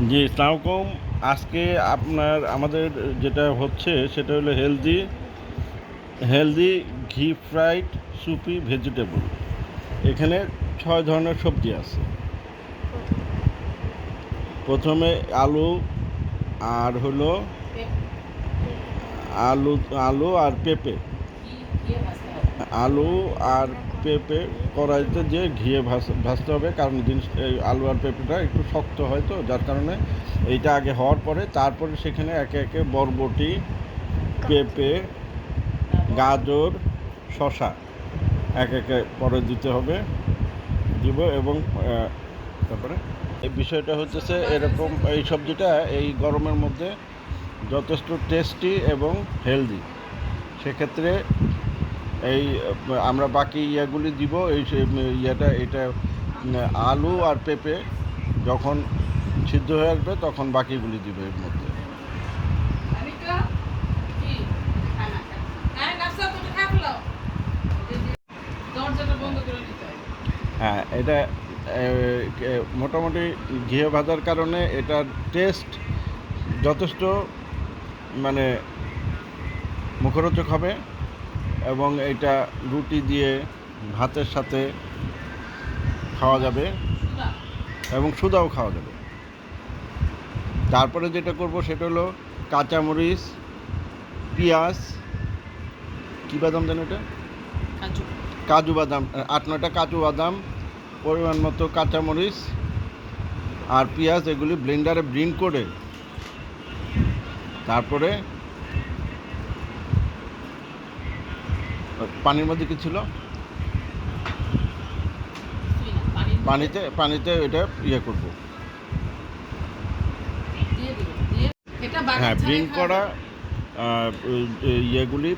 জি, আসসালামু আলাইকুম। আজকে আমাদের যেটা হচ্ছে সেটা হলো হেলদি ঘি ফ্রাইড সুপি ভেজিটেবল। এখানে ৬ ধরনের সবজি আছে। প্রথমে আলু আর হলো আলু আলু আর পেঁপে। আলু আর পেঁপে কড়াইতে যে ঘিয়ে ভাজতে হবে, কারণ এই আলু আর পেঁপেটা একটু শক্ত হয়, তো যার কারণে এইটা আগে হওয়ার পরে তারপরে সেখানে একে একে বরবটি, পেঁপে, গাজর, শসা একে একে পরে দিতে হবে, এবং তারপরে এই বিষয়টা হচ্ছে এরকম, এই সবজিটা এই গরমের মধ্যে যথেষ্ট টেস্টি এবং হেলদি। সেক্ষেত্রে এই আমরা বাকি ইয়েগুলি দিব, এটা আলু আর পেঁপে যখন সিদ্ধ হয়ে আসবে তখন বাকিগুলি দিব এর মধ্যে। হ্যাঁ, এটা মোটামুটি ঘিয়ে ভাজার কারণে এটার টেস্ট যথেষ্ট মানে মুখরোচক হবে, এবং এটা রুটি দিয়ে ভাতের সাথে খাওয়া যাবে এবং সুদাও খাওয়া যাবে। তারপরে যেটা করব সেটা হলো কাঁচামরিচ, পেঁয়াজ, কী বাদাম দেন এটা, কাজু বাদাম, 8-9টা কাজু বাদাম, পরিমাণ মতো কাঁচামরিচ আর পেঁয়াজ, এগুলি ব্লেন্ডারে ব্লেন্ড করে তারপরে পানির মধ্যে কি ছিল, পানিতে এটা করব। হ্যাঁ, ব্লেন্ড করা ইয়েগুলি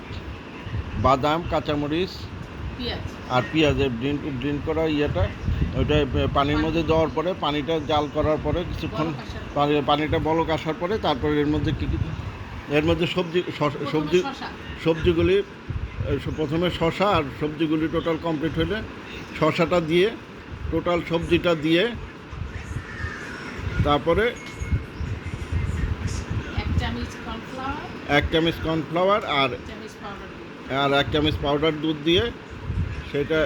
বাদাম, কাঁচামরিচ আর পেঁয়াজের ব্লেন্ড করা ওইটা পানির মধ্যে দেওয়ার পরে, পানিটা জাল করার পরে কিছুক্ষণ পানিটা বলক আসার পরে তারপরে এর মধ্যে এর মধ্যে সবজিগুলি প্রথমে শসা আর সবজিগুলি টোটাল কমপ্লিট হলে শসাটা দিয়ে টোটাল সবজিটা দিয়ে তারপরে 1 চামচ কর্নফ্লাওয়ার আর 1 চামচ পাউডার দুধ দিয়ে সেটা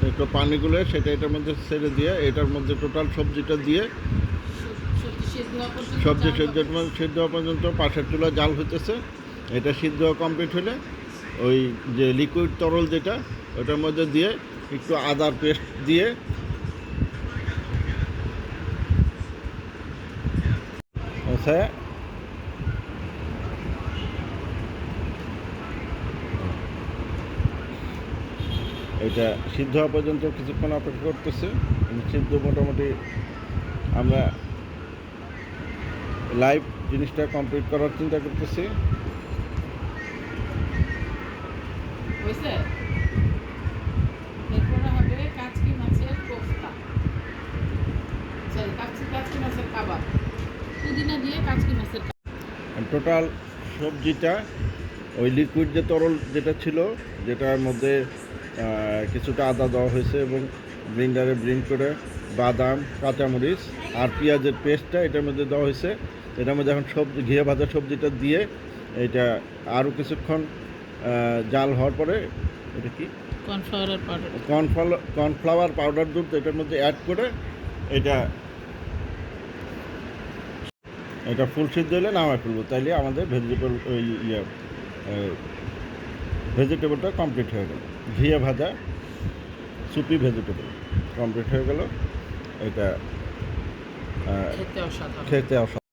একটু পানি গুলে সেটা এটার মধ্যে ছেড়ে দিয়ে এটার মধ্যে টোটাল সবজিটা দিয়ে সবজি সিদ্ধ হওয়া পর্যন্ত পাশের চুলা জাল হইতেছে। এটা সিদ্ধ হওয়া কমপ্লিট হলে ওই যে লিকুইড তরল যেটা ওটার মধ্যে দিয়ে একটু আদার পেস্ট দিয়ে এটা সিদ্ধ হওয়া পর্যন্ত কিছুক্ষণ অপেক্ষা করতেছে। সিদ্ধ মোটামুটি আমরা লাইভ জিনিসটা কমপ্লিট করার চিন্তা করতেছি। টোটাল সবজিটা ওই লিকুইড যে তরল যেটা ছিল, যেটার মধ্যে কিছুটা আদা দেওয়া হয়েছে এবং ব্লেন্ডারে ব্লেন্ড করে বাদাম, কাঁচামরিচ আর পেঁয়াজের পেস্টটা এটার মধ্যে দেওয়া হয়েছে। এটার মধ্যে এখন ঘিয়ে ভাজা সবজিটা দিয়ে এটা আরও কিছুক্ষণ জাল হওয়ার পরে এটা কি কর্নফ্লাওয়ার পাউডার দুধ এটার মধ্যে অ্যাড করে এটা ফুল সিদ্ধ হলে নামায় ফেলবো, তাইলে আমাদের ভেজিটেবলটা কমপ্লিট হয়ে গেল। ঘিয়ে ভাজা সুপি ভেজিটেবল কমপ্লিট হয়ে গেল। এটা খেতে অসাধারণ।